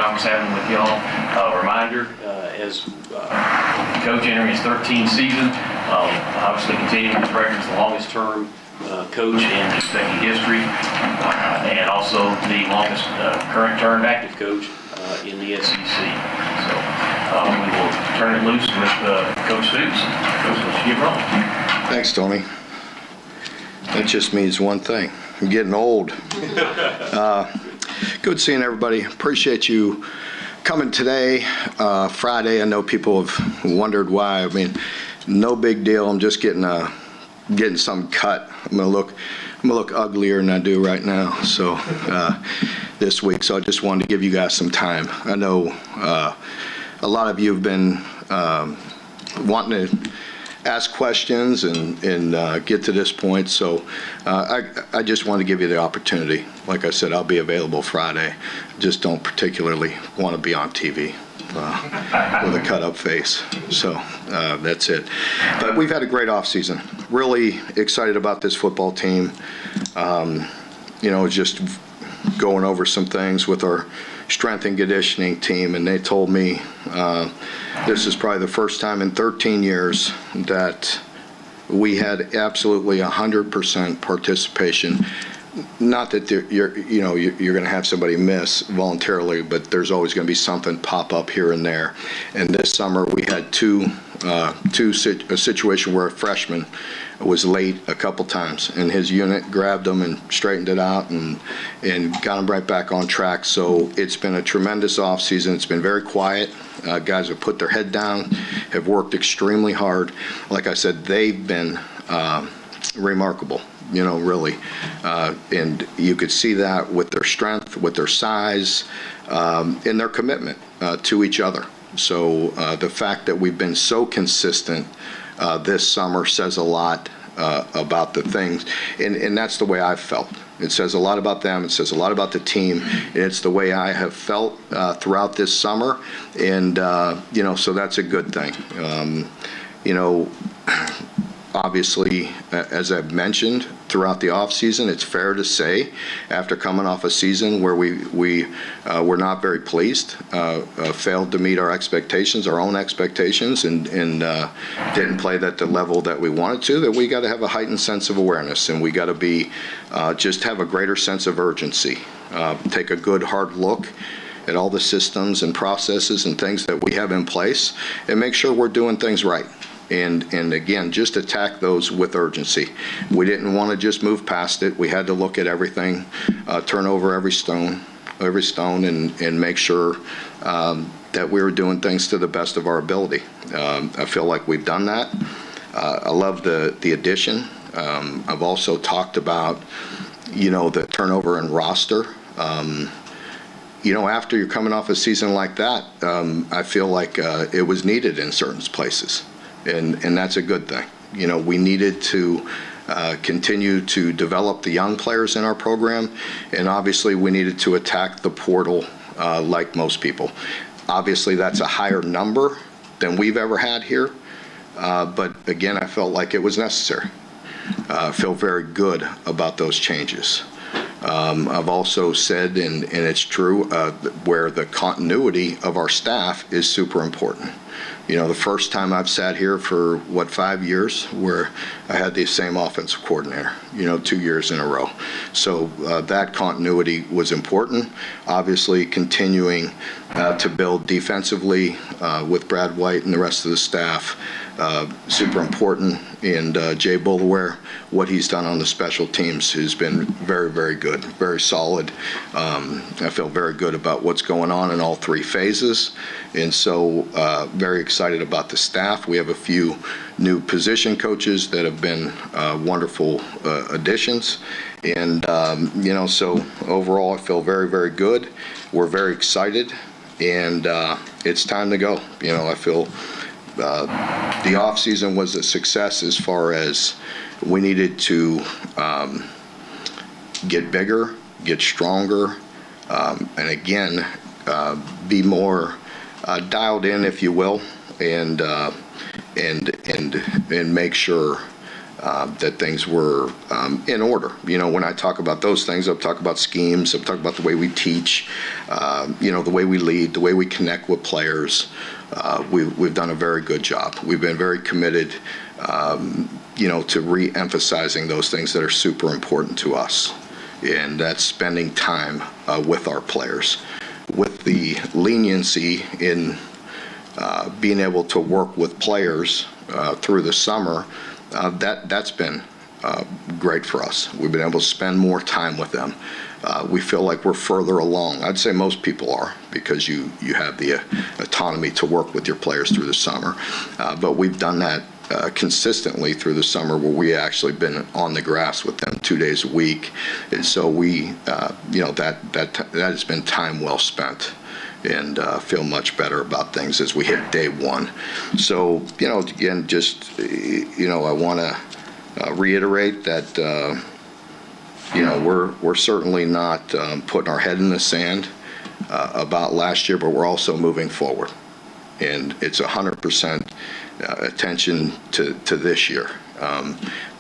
conference having with y'all. Reminder, as coach entering his 13th season, obviously continuing his record as the longest term coach in Kentucky history, and also the longest current term active coach in the SEC. So we will turn it loose with Coach Stoops. Coach, let's get rolling. Thanks, Tony. That just means one thing. I'm getting old. Good seeing everybody. Appreciate you coming today, Friday. I know people have wondered why. I mean, no big deal. I'm just getting some cut. I'm gonna look uglier than I do right now. So this week, so I just wanted to give you guys some time. I know a lot of you have been wanting to ask questions and get to this point. So I just want to give you the opportunity. Like I said, I'll be available Friday. Just don't particularly want to be on TV with a cut-up face. So that's it. But we've had a great offseason. Really excited about this football team. Just going over some things with our strength and conditioning team, and they told me this is probably the first time in 13 years that we had absolutely 100% participation. Not that you're going to have somebody miss voluntarily, but there's always going to be something pop up here and there. And this summer we had a situation where a freshman was late a couple times, and his unit grabbed him and straightened it out and got him right back on track. So it's been a tremendous off season. It's been very quiet. Guys have put their head down, have worked extremely hard. Like I said, they've been remarkable, really. And you could see that with their strength, with their size, and their commitment to each other. So the fact that we've been so consistent this summer says a lot about the things, and that's the way I've felt. It says a lot about them. It says a lot about the team. And it's the way I have felt throughout this summer, and so that's a good thing. Obviously, as I've mentioned throughout the offseason, it's fair to say, after coming off a season where we were not very pleased, failed to meet our expectations, our own expectations, and didn't play at the level that we wanted to, that we got to have a heightened sense of awareness, and we got to be just have a greater sense of urgency. Take a good hard look at all the systems and processes and things that we have in place, and make sure we're doing things right. And again, just attack those with urgency. We didn't want to just move past it. We had to look at everything, turn over every stone, and make sure that we were doing things to the best of our ability. I feel like we've done that. I love the addition. I've also talked about, the turnover in roster. After you're coming off a season like that, I feel like it was needed in certain places. And that's a good thing. We needed to continue to develop the young players in our program, and obviously we needed to attack the portal like most people. Obviously that's a higher number than we've ever had here, but again, I felt like it was necessary. I feel very good about those changes. I've also said, and it's true, where the continuity of our staff is super important. The first time I've sat here for, 5 years, where I had the same offensive coordinator, 2 years in a row. So that continuity was important. Obviously, continuing to build defensively with Brad White and the rest of the staff, super important. And Jay Boulware, what he's done on the special teams has been very, very good, very solid. I feel very good about what's going on in all three phases. And so very excited about the staff. We have a few new position coaches that have been wonderful additions. And, so overall I feel very, very good. We're very excited, and it's time to go. I feel the off season was a success as far as we needed to get bigger, get stronger, and again, be more dialed in, if you will, and make sure that things were in order. When I talk about those things, I'm talking about schemes, I'm talking about the way we teach, the way we lead, the way we connect with players. We've done a very good job. We've been very committed, to re-emphasizing those things that are super important to us, and that's spending time with our players. With the leniency in being able to work with players through the summer, that's been great for us. We've been able to spend more time with them. We feel like we're further along. I'd say most people are, because you have the autonomy to work with your players through the summer. But we've done that consistently through the summer, where we actually been on the grass with them 2 days a week. And so that has been time well spent, and feel much better about things as we hit day one. So, again, just, I want to reiterate that, we're certainly not putting our head in the sand about last year, but we're also moving forward. And it's 100% attention to this year.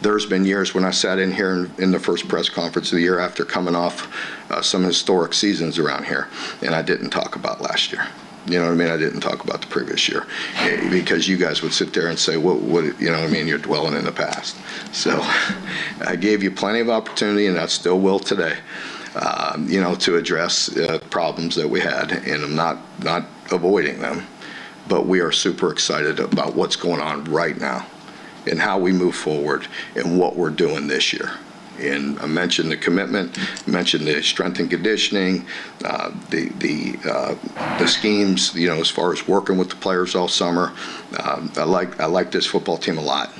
There's been years when I sat in here in the first press conference of the year after coming off some historic seasons around here, and I didn't talk about last year. You know what I mean? I didn't talk about the previous year, because you guys would sit there and say, what, you know what I mean? You're dwelling in the past. So I gave you plenty of opportunity, and I still will today, to address problems that we had, and I'm not avoiding them, but we are super excited about what's going on right now and how we move forward and what we're doing this year. And I mentioned the commitment, I mentioned the strength and conditioning, the schemes, as far as working with the players all summer. I like this football team a lot.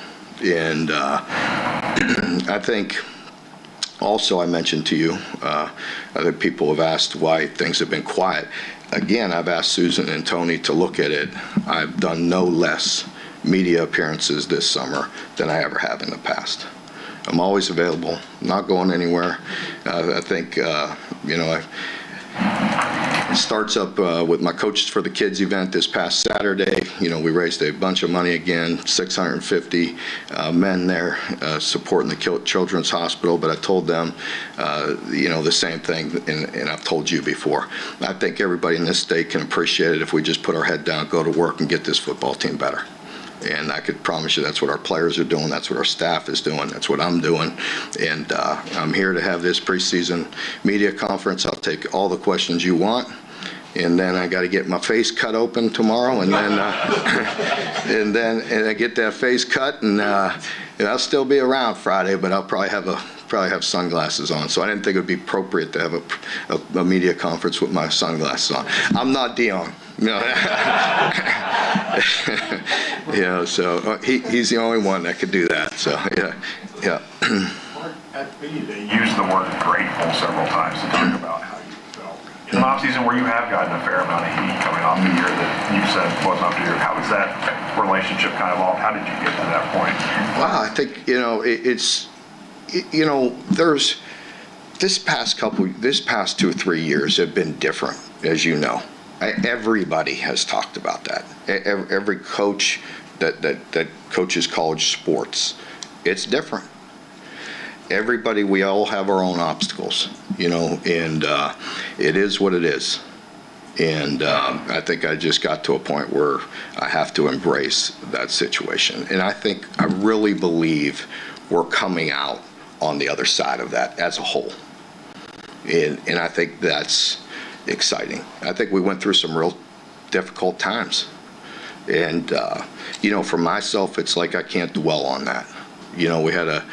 And I think also I mentioned to you, other people have asked why things have been quiet. Again, I've asked Susan and Tony to look at it. I've done no less media appearances this summer than I ever have in the past. I'm always available, not going anywhere. I think, it starts up with my Coaches for the Kids event this past Saturday. We raised a bunch of money again, 650 men there supporting the Children's Hospital. But I told them, the same thing, and I've told you before. I think everybody in this state can appreciate it if we just put our head down, go to work, and get this football team better. And I could promise you that's what our players are doing, that's what our staff is doing, that's what I'm doing. And I'm here to have this preseason media conference. I'll take all the questions you want. And then I got to get my face cut open tomorrow, and then and I get that face cut, and I'll still be around Friday, but I'll probably have sunglasses on. So I didn't think it would be appropriate to have a media conference with my sunglasses on. I'm not Dion. So he's the only one that could do that. So yeah. At media, they used the word grateful several times to talk about how you felt. In an offseason where you have gotten a fair amount of heat coming off the year that you said wasn't up to you, how was that relationship kind of evolved? How did you get to that point? Wow, I think, there's this past 2 or 3 years have been different, as you know. Everybody has talked about that. Every coach that coaches college sports, it's different. Everybody, we all have our own obstacles, and it is what it is. And I think I just got to a point where I have to embrace that situation. And I really believe we're coming out on the other side of that as a whole. And I think that's exciting. I think we went through some real difficult times. And, for myself, it's like I can't dwell on that. We had a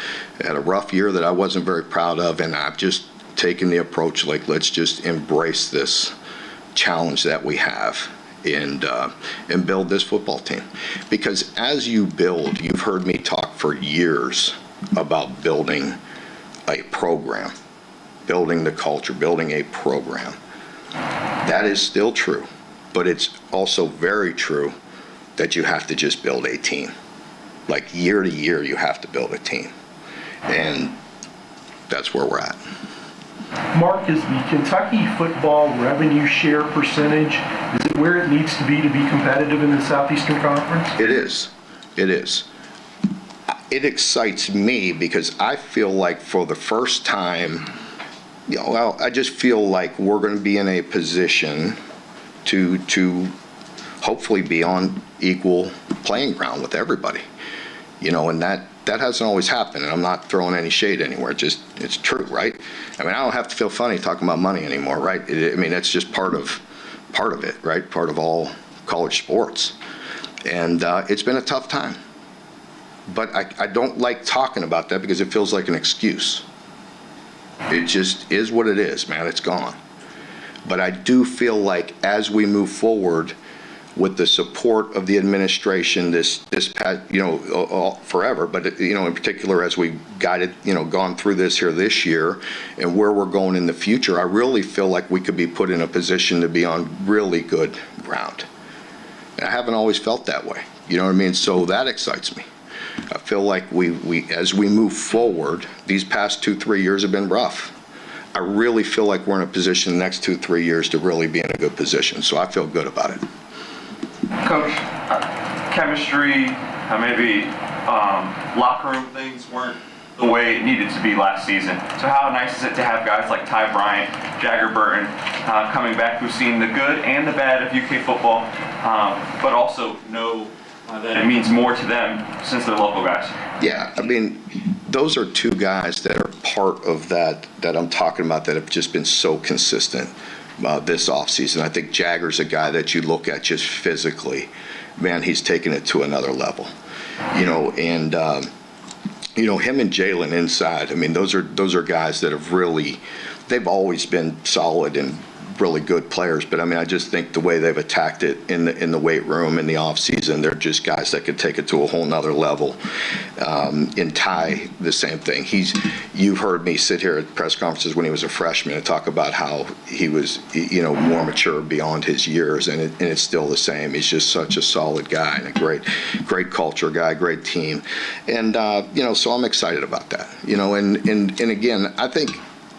rough year that I wasn't very proud of, and I've just taken the approach like, let's just embrace this challenge that we have and build this football team. Because as you build, you've heard me talk for years about building a program, building the culture, building a program. That is still true, but it's also very true that you have to just build a team. Like year to year, you have to build a team. And that's where we're at. Mark, is the Kentucky football revenue share percentage, is it where it needs to be competitive in the Southeastern Conference? It is. it excites me because I feel like for the first time, I just feel like we're going to be in a position to hopefully be on equal playing ground with everybody. And that hasn't always happened, and I'm not throwing any shade anywhere. It's true, right? I mean, I don't have to feel funny talking about money anymore, right? That's just part of it, right? Part of all college sports. And it's been a tough time. But I don't like talking about that because it feels like an excuse. It just is what it is, man. It's gone. But I do feel like as we move forward with the support of the administration, this past, forever, but in particular as we guided, gone through this year and where we're going in the future, I really feel like we could be put in a position to be on really good ground. And I haven't always felt that way. You know what I mean? So that excites me. I feel like we as we move forward, these past 2-3 years have been rough. I really feel like we're in a position the next 2-3 years to really be in a good position. So I feel good about it. Coach, chemistry, maybe locker room things weren't the way it needed to be last season. So how nice is it to have guys like Ty Bryant, Jagger Burton coming back who've seen the good and the bad of UK football, but also know that it means more to them since they're local guys? Yeah, those are two guys that are part of that I'm talking about that have just been so consistent this offseason. I think Jagger's a guy that you look at just physically. Man, he's taken it to another level. And him and Jalen inside, those are guys that have really, they've always been solid and really good players, but I just think the way they've attacked it in the weight room in the off season, they're just guys that could take it to a whole nother level. In Ty, the same thing. You've heard me sit here at press conferences when he was a freshman and talk about how he was, more mature beyond his years, and it's still the same. He's just such a solid guy and a great culture guy, great team, and so I'm excited about that. And again, I think.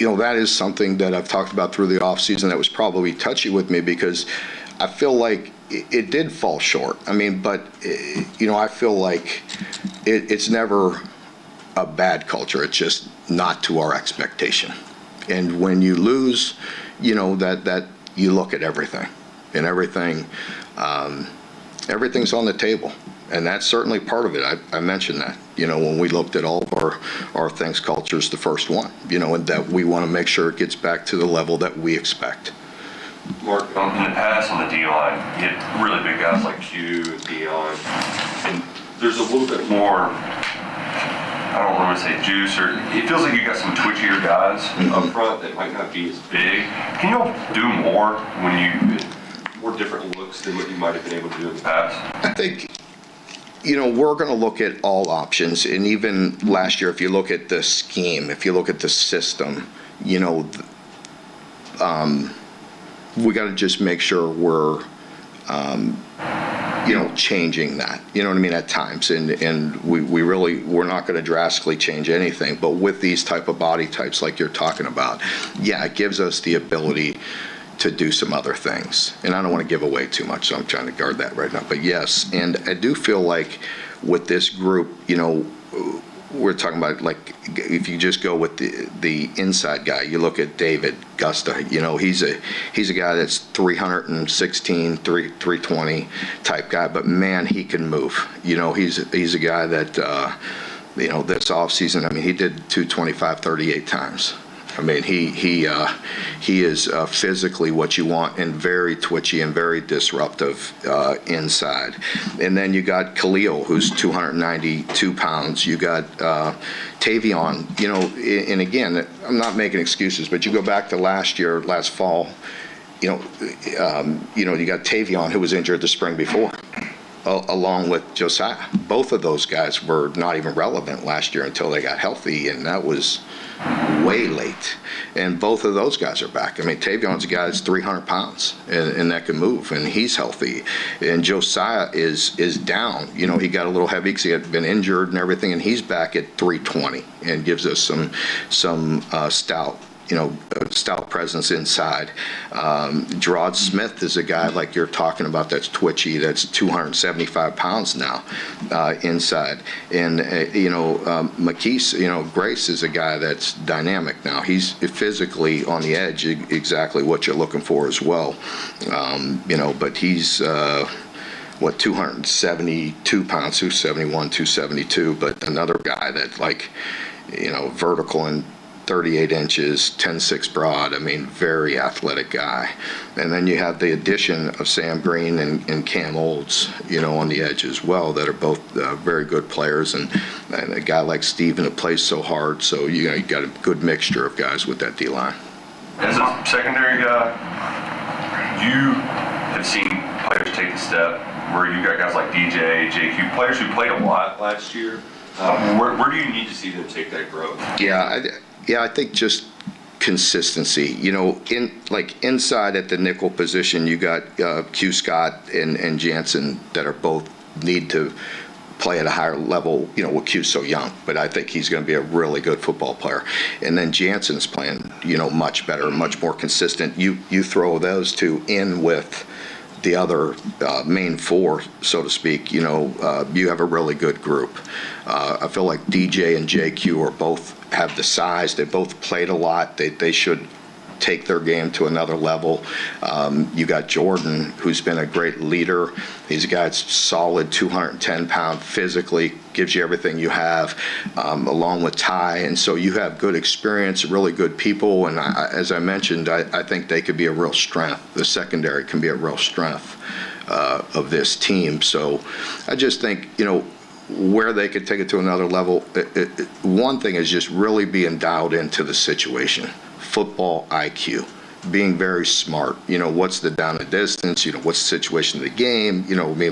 That is something that I've talked about through the offseason that was probably touchy with me because I feel like it did fall short. But I feel like it's never a bad culture. It's just not to our expectation. And when you lose, that you look at everything. And everything's on the table. And that's certainly part of it. I mentioned that, when we looked at all of our things, culture's the first one, and that we want to make sure it gets back to the level that we expect. Mark, in the past on the D-line, you had really big guys like Q, Dion, and there's a little bit more, I don't want to say juice, or it feels like you got some twitchier guys up front that might not be as big. Can you all do more more different looks than what you might have been able to do in the past? I think we're going to look at all options. And even last year, if you look at the scheme, if you look at the system, we got to just make sure we're, changing that, at times. And we're not going to drastically change anything. But with these type of body types like you're talking about, it gives us the ability to do some other things. And I don't want to give away too much, so I'm trying to guard that right now. But yes, and I do feel like with this group, we're talking about, like, if you just go with the inside guy, you look at David Gusta, he's a guy that's 316, 320 type guy, but man, he can move. He's a guy that, this offseason, he did 225 38 times. He is physically what you want and very twitchy and very disruptive inside. And then you got Khalil, who's 292 pounds. You got Tavion, and again, I'm not making excuses, but you go back to last fall, you got Tavion, who was injured the spring before, along with Josiah. Both of those guys were not even relevant last year until they got healthy, and that was way late. And both of those guys are back. Tavion's a guy that's 300 pounds and that can move, and he's healthy. And Josiah is down. He got a little heavy because he had been injured and everything, and he's back at 320 and gives us some stout stout presence inside. Gerard Smith is a guy like you're talking about that's twitchy, that's 275 pounds now inside. And, McKees, Grace is a guy that's dynamic now. He's physically on the edge, exactly what you're looking for as well. But he's, 272 pounds, 271, 272, but another guy that vertical and 38 inches, 10'6" broad. I mean, very athletic guy. And then you have the addition of Sam Green and Cam Olds, on the edge as well, that are both very good players. And a guy like Steven that plays so hard. So, you got a good mixture of guys with that D-line. As a secondary guy, you have seen players take the step where you got guys like DJ, JQ, players who played a lot last year. Where do you need to see them take that growth? I think just consistency. Inside at the nickel position, you got Q Scott and Jansen that are both need to play at a higher level, with Q's so young, but I think he's going to be a really good football player. And then Jansen's playing, much better, much more consistent. You throw those two in with the other main four, so to speak, you have a really good group. I feel like DJ and JQ have the size. They both played a lot. They should take their game to another level. You got Jordan, who's been a great leader. He's a guy that's solid, 210-pound physically, gives you everything you have, along with Ty. And so you have good experience, really good people. And as I mentioned, I think they could be a real strength. The secondary can be a real strength of this team. So I just think, where they could take it to another level, one thing is just really being dialed into the situation. Football IQ, being very smart, what's the down and distance, what's the situation of the game,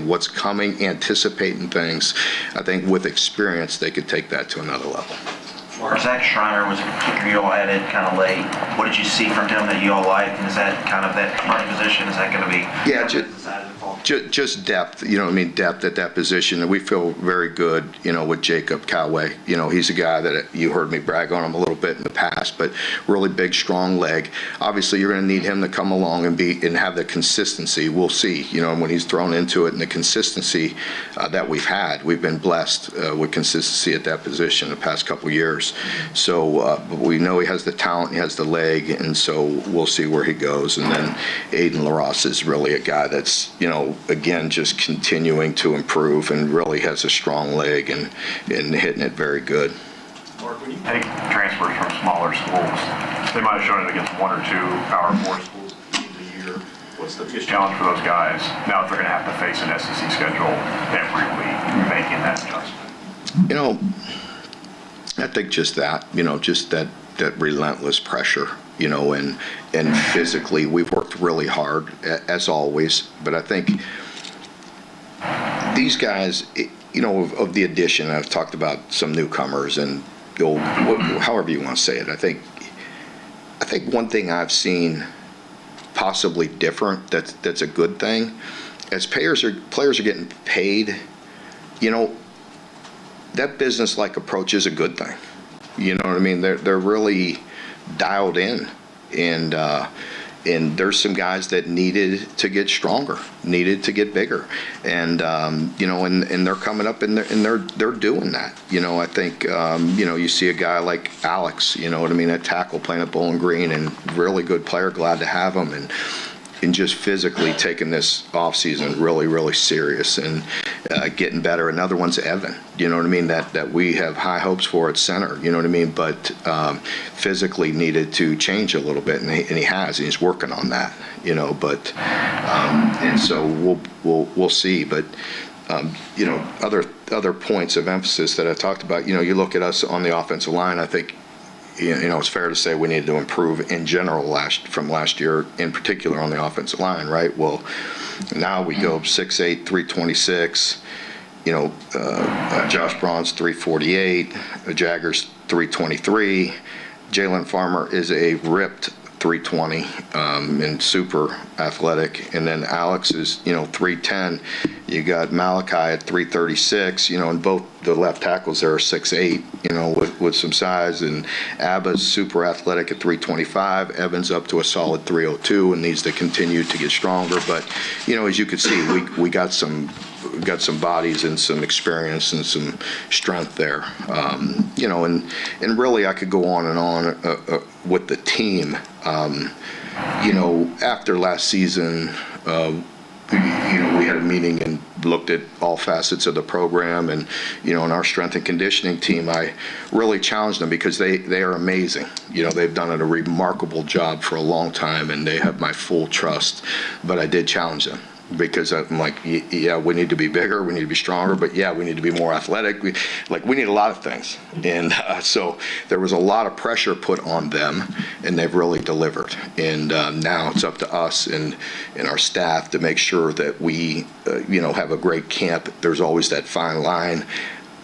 what's coming, anticipating things. I think with experience, they could take that to another level. Zach Schreiner was a kicker you all added kind of late. What did you see from him that you all liked? And is that kind of that front position? Is that going to be? Yeah, just depth. Depth at that position. And we feel very good, with Jacob Coway. He's a guy that you heard me brag on him a little bit in the past, but really big, strong leg. Obviously, you're going to need him to come along and have the consistency. We'll see. When he's thrown into it, and the consistency that we've had, we've been blessed with consistency at that position the past couple of years. So we know he has the talent, he has the leg, and so we'll see where he goes. And then Aiden LaRosse is really a guy that's, again, just continuing to improve and really has a strong leg and hitting it very good. Mark, when you take transfers from smaller schools, they might have shown it against one or two Power 4 schools in the year. What's the biggest challenge for those guys now that they're going to have to face an SEC schedule every week, making that adjustment? I think just that, just that relentless pressure, and physically we've worked really hard as always, but I think these guys, of the addition, I've talked about some newcomers and however you want to say it. I think one thing I've seen possibly different that's a good thing, as players are getting paid, that business-like approach is a good thing. You know what I mean? They're really dialed in, and there's some guys that needed to get stronger, needed to get bigger, and and they're coming up and they're doing that. I think you see a guy like Alex, at tackle playing at Bowling Green, and really good player, glad to have him, and just physically taking this offseason really, really serious and getting better. Another one's Evan, that we have high hopes for at center, but physically needed to change a little bit, and he has, and he's working on that, but and so we'll see. But other points of emphasis that I talked about, you look at us on the offensive line, I think, it's fair to say we need to improve in general from last year, in particular on the offensive line, right? Well, now we go 6'8", 326. Josh Braun's 348. Jagger's 323. Jalen Farmer is a ripped 320 and super athletic. And then Alex is, 310. You got Malachi at 336, and both the left tackles there are 6'8", with some size. And Abba's super athletic at 325. Evans up to a solid 302 and needs to continue to get stronger. But, as you can see, we got some bodies and some experience and some strength there. And really I could go on and on with the team. After last season, we had a meeting and looked at all facets of the program, and in our strength and conditioning team, I really challenged them because they are amazing. They've done a remarkable job for a long time, and they have my full trust. But I did challenge them because I'm like, yeah, we need to be bigger, we need to be stronger, but yeah, we need to be more athletic. We need a lot of things, and so there was a lot of pressure put on them, and they've really delivered. And now it's up to us and our staff to make sure that we, have a great camp. There's always that fine line,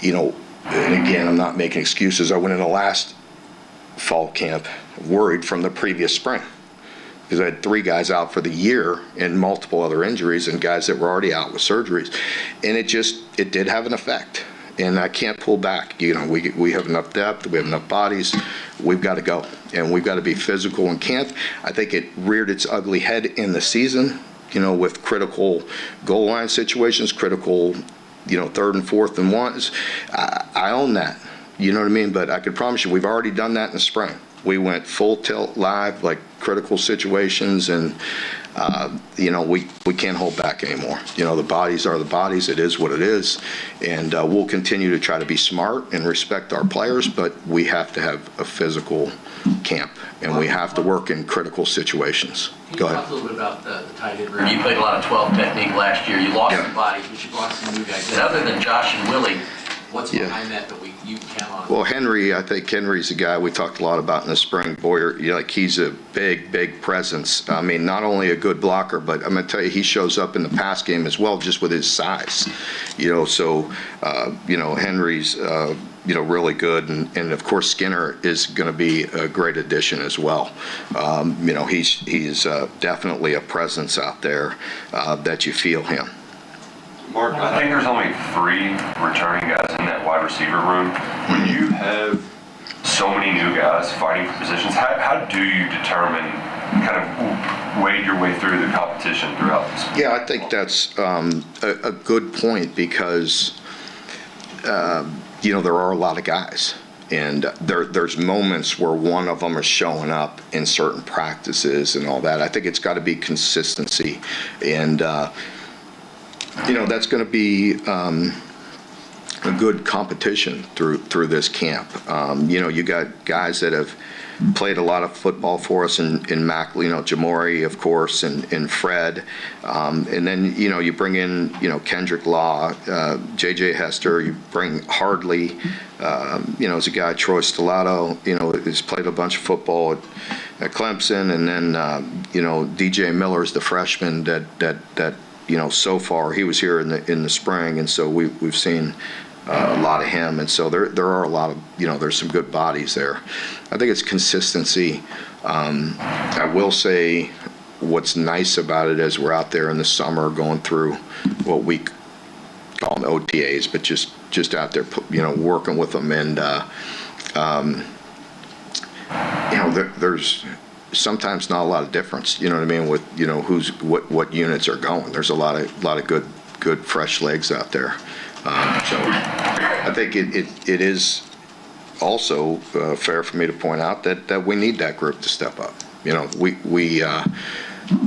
and again, I'm not making excuses. I went in the last fall camp worried from the previous spring, because I had 3 guys out for the year and multiple other injuries and guys that were already out with surgeries. And it did have an effect. And I can't pull back. We have enough depth, we have enough bodies, we've got to go. And we've got to be physical in camp. I think it reared its ugly head in the season, with critical goal line situations, critical, 3rd and 4th and 1s. I own that, you know what I mean? But I can promise you, we've already done that in the spring. We went full tilt live, like critical situations, and we can't hold back anymore. The bodies are the bodies. It is what it is, and we'll continue to try to be smart and respect our players, but we have to have a physical camp, and we have to work in critical situations. Go ahead. Talk a little bit about the tight end room. You played a lot of 12 technique last year. You lost some bodies, but you brought some new guys. And other than Josh and Willie, what's behind that you can count on? Well, I think Henry's a guy we talked a lot about in the spring. Boyer, he's a big presence. I mean, not only a good blocker, but I'm going to tell you, he shows up in the pass game as well, just with his size. Henry's, really good. And of course, Skinner is going to be a great addition as well. He's definitely a presence out there that you feel him. Mark, I think there's only 3 returning guys in that wide receiver room. When you have so many new guys fighting for positions, how do you determine, kind of wade your way through the competition throughout this? Yeah, I think that's a good point because, there are a lot of guys. And there's moments where one of them is showing up in certain practices and all that. I think it's got to be consistency. And, that's going to be a good competition through this camp. You got guys that have played a lot of football for us in Mac, Jamori, of course, and Fred. And then, you bring in, Kendrick Law, J.J. Hester, you bring Hardley, as a guy, Troy Stellato, has played a bunch of football at Clemson. And then, DJ Miller's the freshman that so far he was here in the spring, and so we've seen a lot of him, and so there are a lot of there's some good bodies there. I think it's consistency. I will say what's nice about it is we're out there in the summer going through what we call them OTAs, but just out there working with them, and there's sometimes not a lot of difference, with what units are going. There's a lot of good fresh legs out there. So I think it is also fair for me to point out that we need that group to step up.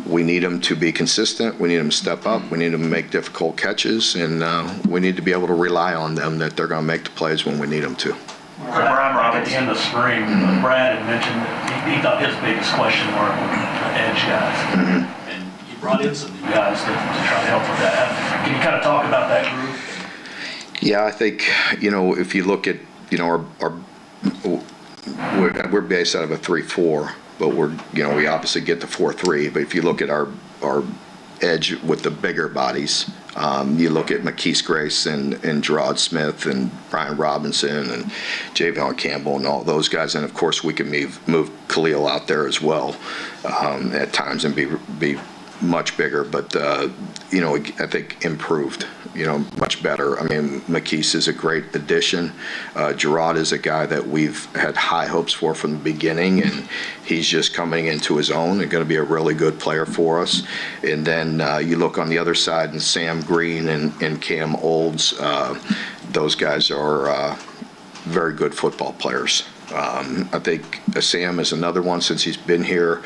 We need them to be consistent. We need them to step up. We need them to make difficult catches, and we need to be able to rely on them that they're going to make the plays when we need them to. At the end of spring, Brad had mentioned that he thought his biggest question mark was the edge guys. Mm-hmm. And you brought in some new guys to try to help with that. Can you kind of talk about that group? Yeah, I think, if you look at, we're based out of a 3-4, but we obviously get to 4-3. But if you look at our edge with the bigger bodies. You look at McKees Grace and Gerard Smith and Brian Robinson and Javion Campbell and all those guys, and of course we can move Khalil out there as well at times and be much bigger, but I think improved, much better. I mean, McKees is a great addition. Gerard is a guy that we've had high hopes for from the beginning, and he's just coming into his own and going to be a really good player for us. And then you look on the other side, and Sam Green and Cam Olds, those guys are very good football players. I think Sam is another one since he's been here,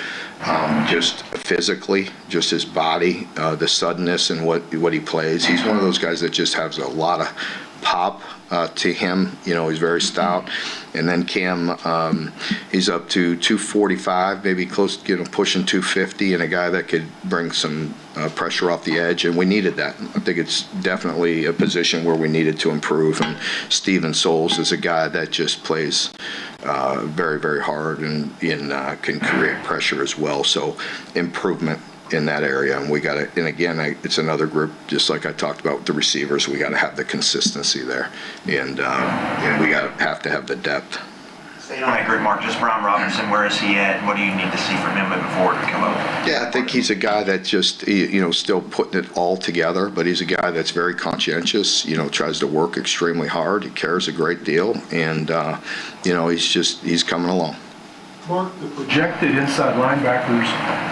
just physically, just his body, the suddenness and what he plays. He's one of those guys that just has a lot of pop to him. He's very stout. And then Cam, he's up to 245, maybe close to pushing 250, and a guy that could bring some pressure off the edge, and we needed that. I think it's definitely a position where we needed to improve, and Steven Souls is a guy that just plays very, very hard and can create pressure as well. So improvement in that area, and we got to. And again, it's another group, just like I talked about with the receivers. We got to have the consistency there, and we have to have the depth. Staying on that group, Mark, just Brian Robinson, where is he at? What do you need to see from him moving forward to come up? Yeah, I think he's a guy that just, still putting it all together, but he's a guy that's very conscientious, tries to work extremely hard. He cares a great deal, and, he's coming along. Mark, the projected inside linebackers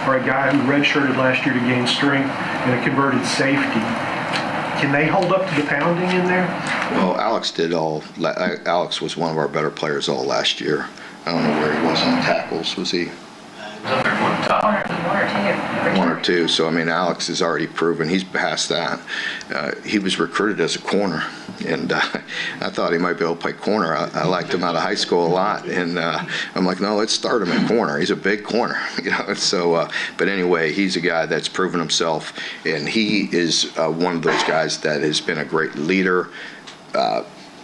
are a guy who redshirted last year to gain strength and a converted safety. Can they hold up to the pounding in there? Well, Alex was one of our better players all last year. I don't know where he was on tackles. Was he? One or two. So, Alex has already proven he's past that. He was recruited as a corner, and I thought he might be able to play corner. I liked him out of high school a lot, and I'm like, no, let's start him at corner. He's a big corner, So, but anyway, he's a guy that's proven himself, and he is one of those guys that has been a great leader.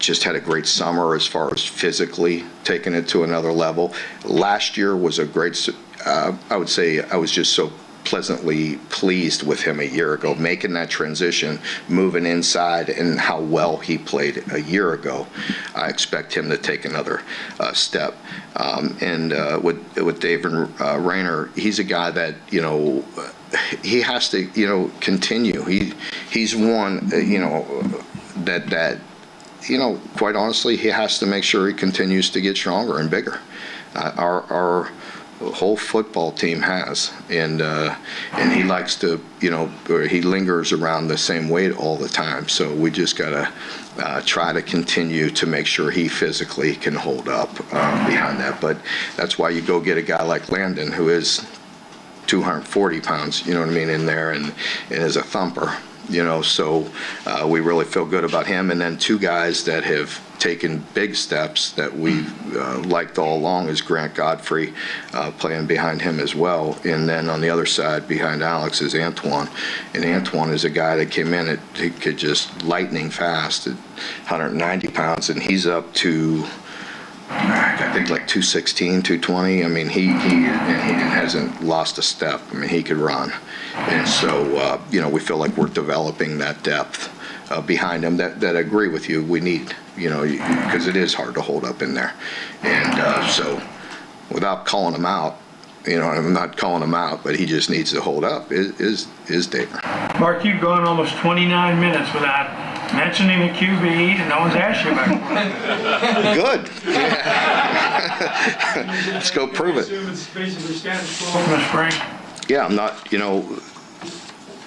Just had a great summer as far as physically taking it to another level. Last year was a great, I would say I was just so pleasantly pleased with him a year ago, making that transition, moving inside, and how well he played a year ago. I expect him to take another step. And with David Rayner, he's a guy that, he has to, continue. He's one, that quite honestly, he has to make sure he continues to get stronger and bigger. Our whole football team has, and he likes to, or he lingers around the same weight all the time. So we just gotta try to continue to make sure he physically can hold up behind that. But that's why you go get a guy like Landon, who is 240 pounds, in there, and is a thumper. So we really feel good about him. And then two guys that have taken big steps that we've liked all along is Grant Godfrey, playing behind him as well. And then on the other side behind Alex is Antoine. And Antoine is a guy that came in he could just lightning fast at 190 pounds, and he's up to, I think, like 216, 220. He hasn't lost a step. He could run. And so, we feel like we're developing that depth behind him that I agree with you we need, because it is hard to hold up in there. And so without calling him out, I'm not calling him out, but he just needs to hold up, is David. Mark, you've gone almost 29 minutes without mentioning the QB, and no one's asked you about it. Good. Let's go prove it. It's basically status quo from the spring. Yeah, I'm not,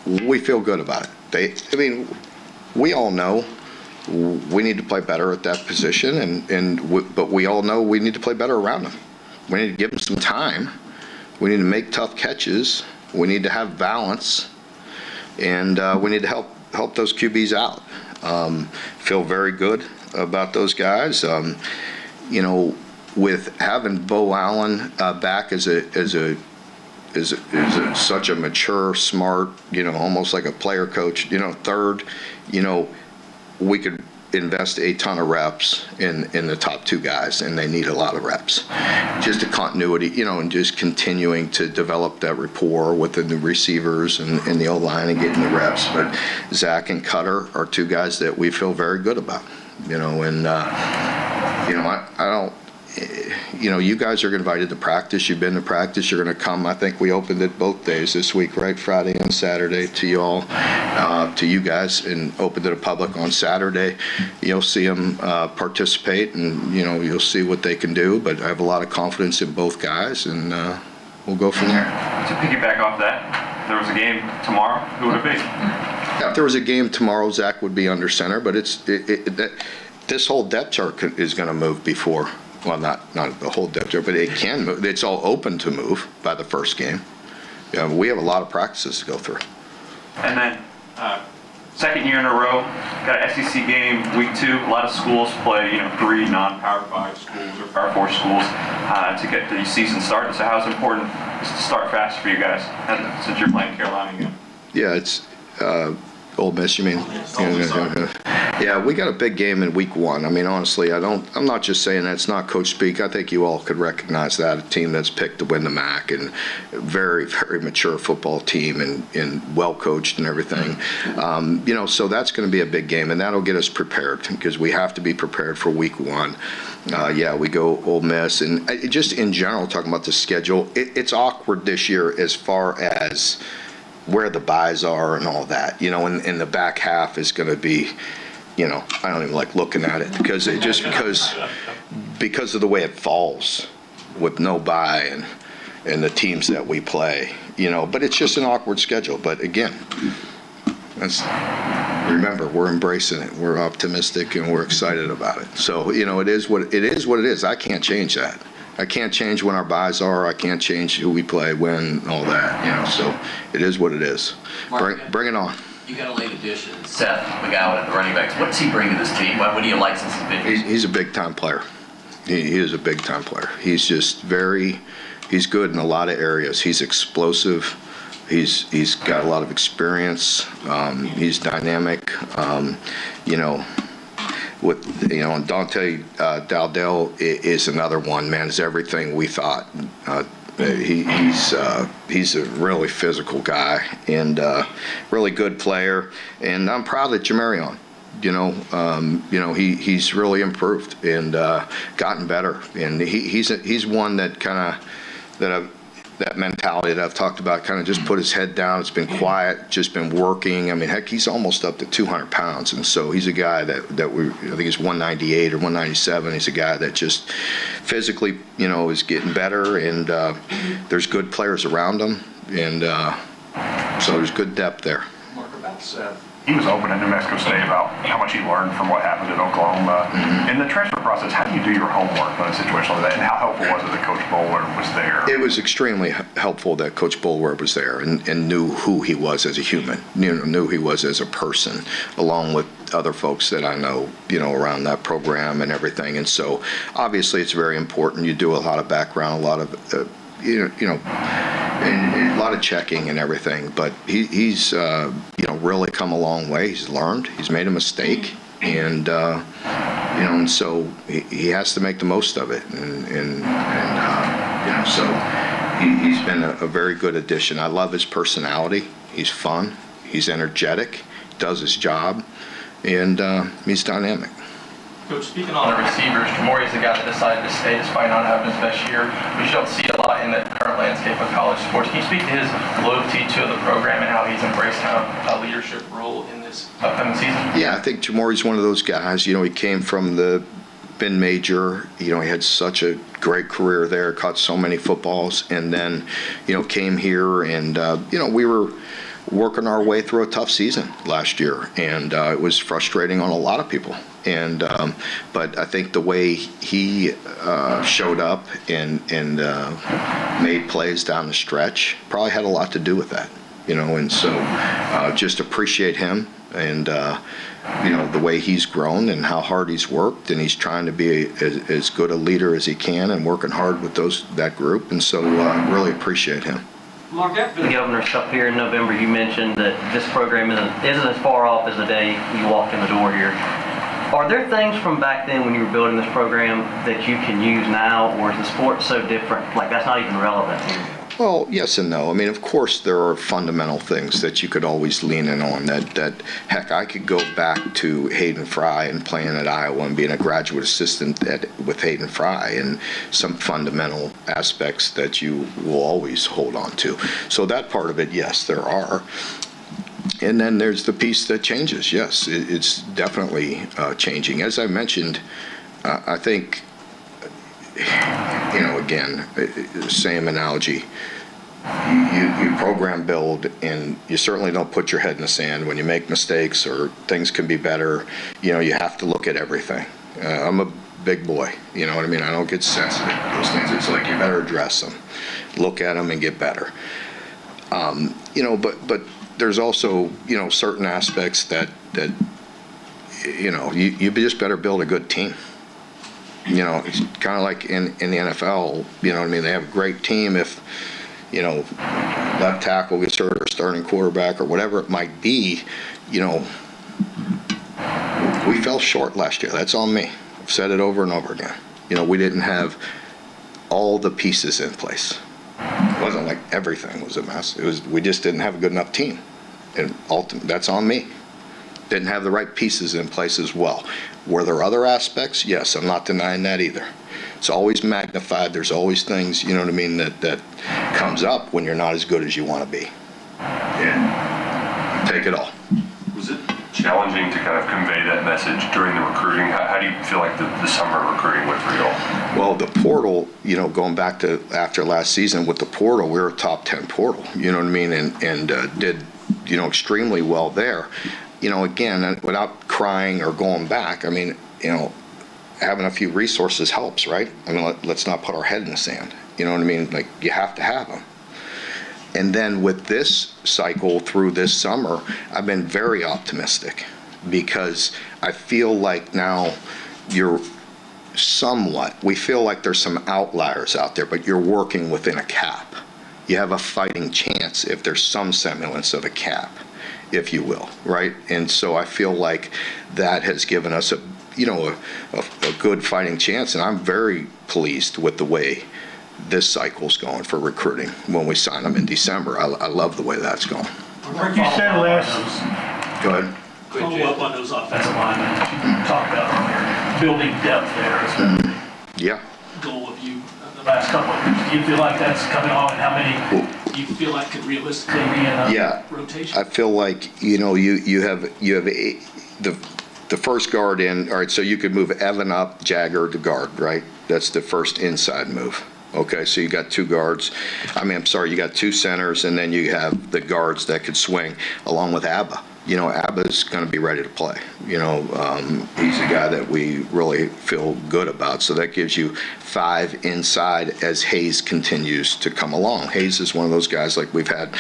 we feel good about it. We all know we need to play better at that position, but we all know we need to play better around them. We need to give them some time. We need to make tough catches. We need to have balance, and we need to help those QBs out. Feel very good about those guys. With having Bo Allen back as such a mature, smart, almost like a player coach, third, we could invest a ton of reps in the top two guys, and they need a lot of reps. Just a continuity, and just continuing to develop that rapport with the new receivers and the O-line and getting the reps. But Zach and Cutter are two guys that we feel very good about, and, I don't, you guys are invited to practice. You've been to practice. You're going to come. I think we opened it both days this week, right? Friday and Saturday to you all, to you guys, and opened it to public on Saturday. You'll see them participate, and, you'll see what they can do. But I have a lot of confidence in both guys, and we'll go from there. To piggyback off that, there was a game tomorrow. Who would it be? Yeah, if there was a game tomorrow, Zach would be under center. But this whole depth chart is going to move before. Well, not the whole depth chart, but it can move. It's all open to move by the first game. We have a lot of practices to go through. And then, second year in a row, got an SEC game, week 2. A lot of schools play, 3 non-Power 5 schools or Power 4 schools to get the season started. So how is it important to start fast for you guys since you're playing Carolina again? Yeah, it's Ole Miss, you mean? Yeah, we got a big game in week 1. I mean, honestly, I'm not just saying that. It's not coach speak. I think you all could recognize that. A team that's picked to win the MAC, and a very, very mature football team, and well coached and everything. So that's going to be a big game, and that'll get us prepared, because we have to be prepared for week 1. We go Ole Miss, and just in general, talking about the schedule, it's awkward this year as far as where the buys are and all that, and the back half is going to be, I don't even like looking at it, because of the way it falls with no buy and the teams that we play, but it's just an awkward schedule. But again, remember, we're embracing it. We're optimistic and we're excited about it. So, it is what it is. I can't change that. I can't change when our buys are. I can't change who we play, when, all that, so it is what it is. Bring it on. You got a late addition, Seth McGowan at the running backs. What does he bring to this team? What do you like since he's been here? He's a big-time player. He is a big-time player. He's just he's good in a lot of areas. He's explosive. He's got a lot of experience. He's dynamic. And Dante Dowdell is another one, man. Is everything we thought. He's a really physical guy and really good player. And I'm proud of Jamarion. He's really improved and gotten better. And he's one that kind of that mentality that I've talked about, kind of just put his head down. It's been quiet, just been working. I mean, heck, he's almost up to 200 pounds. And so he's a guy that I think he's 198 or 197. He's a guy that just physically, is getting better. And there's good players around him. And so there's good depth there. Mark, about Seth. He was open in New Mexico State about how much he learned from what happened at Oklahoma. In the transfer process, how do you do your homework in a situation like that? And how helpful was it that Coach Bowler was there? It was extremely helpful that Coach Bowler was there and knew who he was as a human, knew he was as a person, along with other folks that I know, around that program and everything. And so obviously it's very important. You do a lot of background, a lot of and a lot of checking and everything, but he's really come a long way. He's learned. He's made a mistake, and and so he has to make the most of it. So he's been a very good addition. I love his personality. He's fun. He's energetic. Does his job, and he's dynamic. Coach, speaking on the receivers, Jamori's the guy that decided to stay despite not having his best year, which you don't see a lot in the current landscape of college sports. Can you speak to his loyalty to the program and how he's embraced kind of a leadership role in this upcoming season? Yeah, I think Jamori's one of those guys. He came from the Ben Major. He had such a great career there, caught so many footballs, and then, came here and, we were working our way through a tough season last year, and it was frustrating on a lot of people. And but I think the way he showed up and made plays down the stretch probably had a lot to do with that, And so just appreciate him and the way he's grown and how hard he's worked, and he's trying to be as good a leader as he can and working hard with that group. And so really appreciate him. Mark, after the governor's up here in November, you mentioned that this program isn't as far off as the day you walked in the door here. Are there things from back then when you were building this program that you can use now, or is the sport so different? Like, that's not even relevant anymore? Well, yes and no. I mean, of course, there are fundamental things that you could always lean in on. Heck, I could go back to Hayden Fry and playing at Iowa and being a graduate assistant with Hayden Fry, and some fundamental aspects that you will always hold on to. So that part of it, yes, there are. And then there's the piece that changes. Yes, it's definitely changing. As I mentioned, I think, again, same analogy. You program build, and you certainly don't put your head in the sand when you make mistakes or things can be better. You have to look at everything. I'm a big boy, you know what I mean? I don't get sensitive to those things. It's like you better address them, look at them, and get better. But there's also certain aspects that you just better build a good team. It's kind of like in the NFL, you know what I mean? They have a great team if, left tackle gets hurt or starting quarterback or whatever it might be. We fell short last year. That's on me. I've said it over and over again. We didn't have all the pieces in place. It wasn't like everything was a mess. We just didn't have a good enough team. And ultimately, that's on me. Didn't have the right pieces in place as well. Were there other aspects? Yes, I'm not denying that either. It's always magnified. There's always things, you know what I mean, that comes up when you're not as good as you want to be. Yeah. Take it all. Was it challenging to kind of convey that message during the recruiting? How do you feel like the summer recruiting went for you all? Well, the portal, going back to after last season with the portal, we were a top 10 portal, you know what I mean, and did, extremely well there. Again, without crying or going back, I mean, having a few resources helps, right? I mean, let's not put our head in the sand. You know what I mean? Like, you have to have them. And then with this cycle through this summer, I've been very optimistic because I feel like now we feel like there's some outliers out there, but you're working within a cap. You have a fighting chance if there's some semblance of a cap, if you will, right? And so I feel like that has given us a good fighting chance, and I'm very pleased with the way this cycle's going for recruiting when we sign them in December. I love the way that's going. Like you said last. Go ahead. Follow up on those offensive linemen that you talked about earlier, building depth there is Yeah. the goal of you the last couple of years. Do you feel like that's coming on, and how many do you feel like could realistically be in a rotation? I feel like you have the first guard in. All right, so you could move Evan up, Jagger to guard, right? That's the first inside move. Okay, so you got two guards. You got two centers, and then you have the guards that could swing along with Abba. Abba's going to be ready to play. He's a guy that we really feel good about. So that gives you 5 inside as Hayes continues to come along. Hayes is one of those guys like we've had,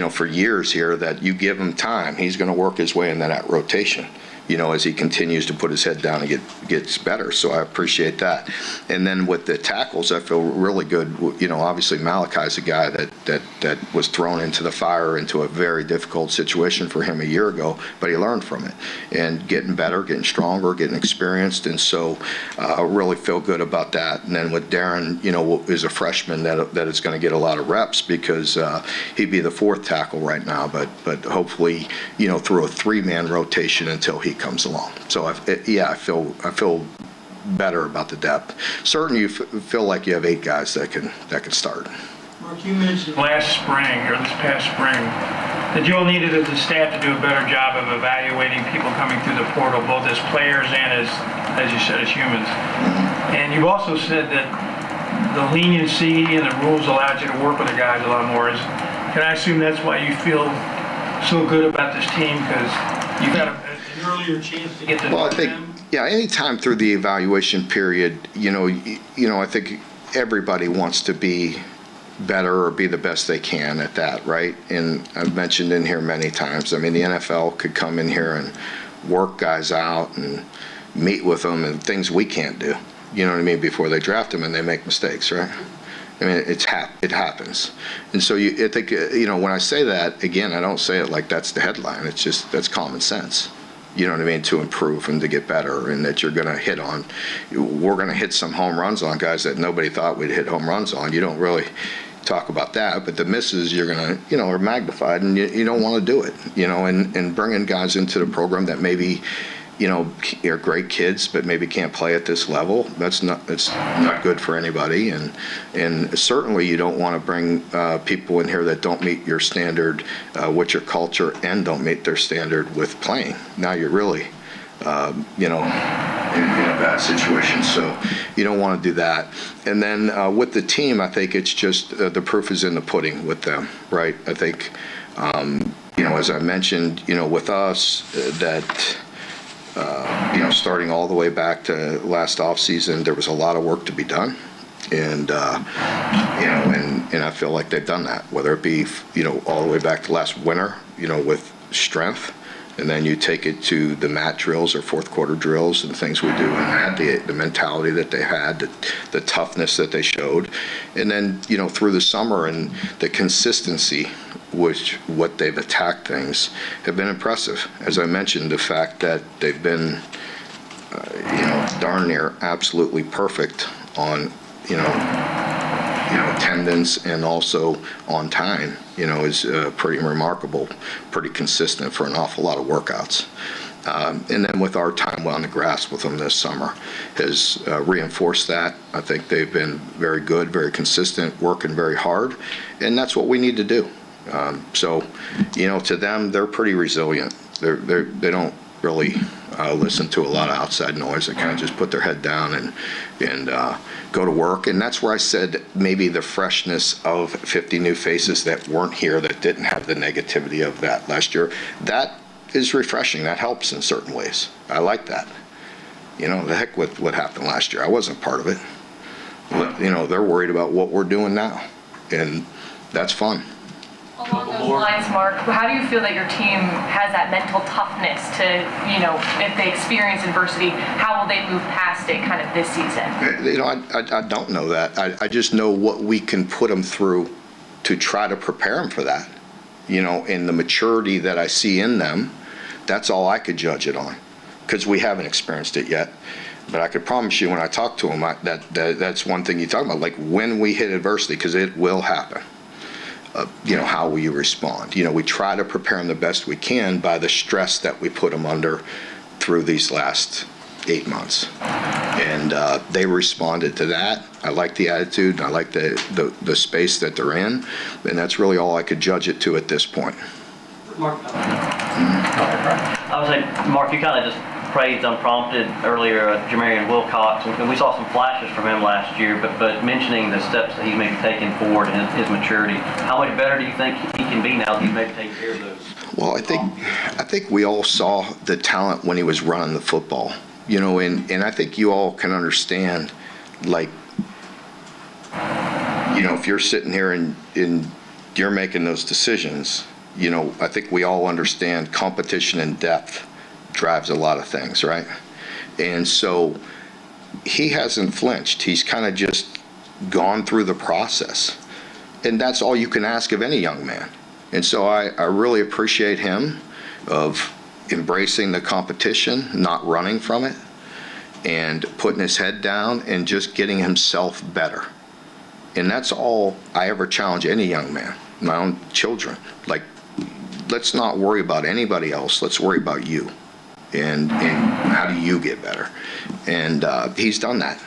for years here that you give him time. He's going to work his way into that rotation, as he continues to put his head down and gets better. So I appreciate that. And then with the tackles, I feel really good. Obviously Malachi's a guy that was thrown into the fire, into a very difficult situation for him a year ago, but he learned from it and getting better, getting stronger, getting experienced. And so I really feel good about that. And then with Darren, is a freshman that is going to get a lot of reps because he'd be the 4th tackle right now, but hopefully, through a 3-man rotation until he comes along. So I feel better about the depth. Certainly, you feel like you have 8 guys that can start. Mark, you mentioned last spring or this past spring that you all needed as a staff to do a better job of evaluating people coming through the portal, both as players and as you said, as humans. And you've also said that the leniency and the rules allowed you to work with the guys a lot more. Can I assume that's why you feel so good about this team, because you've got an earlier chance to get to know them? Anytime through the evaluation period, I think everybody wants to be better or be the best they can at that, right? And I've mentioned in here many times, the NFL could come in here and work guys out and meet with them and things we can't do, before they draft them and they make mistakes, right? It happens. And so I think, when I say that, again, I don't say it like that's the headline. It's just, that's common sense. you know what I mean, to improve and to get better, and that we're going to hit some home runs on guys that nobody thought we'd hit home runs on. You don't really talk about that, but the misses you're going to, are magnified, and you don't want to do it, and bringing guys into the program that maybe, are great kids, but maybe can't play at this level. It's not good for anybody, and certainly you don't want to bring people in here that don't meet your standard with your culture and don't meet their standard with playing. Now you're really, in a bad situation. So you don't want to do that. And then with the team, I think it's just the proof is in the pudding with them, right? I think, as I mentioned, with us, that. Starting all the way back to last offseason, there was a lot of work to be done, and and I feel like they've done that. Whether it be all the way back to last winter, with strength, and then you take it to the mat drills or fourth quarter drills and things we do, and the mentality that they had, the toughness that they showed, and then through the summer and the consistency. What they've attacked things have been impressive. As I mentioned, the fact that they've been, darn near absolutely perfect on, attendance and also on time, is pretty remarkable, pretty consistent for an awful lot of workouts. And then with our time on the grass with them this summer has reinforced that. I think they've been very good, very consistent, working very hard, and that's what we need to do. So, to them, they're pretty resilient. They don't really listen to a lot of outside noise. They kind of just put their head down and go to work. And that's where I said maybe the freshness of 50 new faces that weren't here, that didn't have the negativity of that last year. That is refreshing. That helps in certain ways. I like that. The heck with what happened last year. I wasn't part of it. But, they're worried about what we're doing now. And that's fun. Along those lines, Mark, how do you feel that your team has that mental toughness to, if they experience adversity, how will they move past it kind of this season? I don't know that. I just know what we can put them through to try to prepare them for that. And the maturity that I see in them, that's all I could judge it on, because we haven't experienced it yet. But I could promise you when I talk to them, that's one thing you talk about, like when we hit adversity, because it will happen. How will you respond? We try to prepare them the best we can by the stress that we put them under through these last 8 months. And they responded to that. I like the attitude. I like the space that they're in. And that's really all I could judge it to at this point. Mark, I would say, Mark, you kind of just praised unprompted earlier Jamarian Wilcox, and we saw some flashes from him last year, but mentioning the steps that he's maybe taken forward in his maturity, how much better do you think he can be now that he's maybe taking care of those? Well, I think we all saw the talent when he was running the football, and I think you all can understand, like, if you're sitting here and you're making those decisions, I think we all understand competition and depth drives a lot of things, right? And so he hasn't flinched. He's kind of just gone through the process. And that's all you can ask of any young man. And so I really appreciate him of embracing the competition, not running from it, and putting his head down and just getting himself better. And that's all I ever challenge any young man, my own children. Like, let's not worry about anybody else. Let's worry about you. And how do you get better? And he's done that.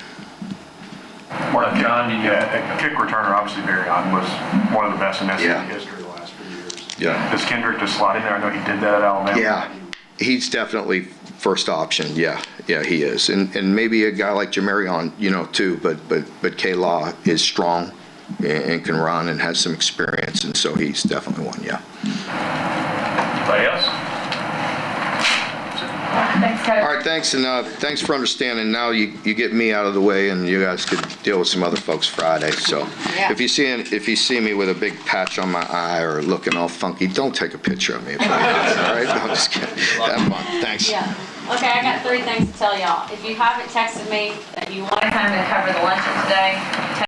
Mark, John, a kick returner, obviously Marion was one of the best in SEC history the last few years. Yeah. Does Kendrick just slide in there? I know he did that at Alabama. Yeah, he's definitely first option. Yeah, he is. And maybe a guy like Jamarion, too. But K-Law is strong and can run and has some experience, and so he's definitely one. Yeah. Anybody else? Thanks, Coach. All right, thanks, and thanks for understanding. Now you get me out of the way, and you guys could deal with some other folks Friday. So if you see me with a big patch on my eye or looking all funky, don't take a picture of me. All right, no, I'm just kidding. Have fun. Thanks. Yeah. Okay, I got 3 things to tell y'all. If you haven't texted me that you want Time to cover the luncheon today.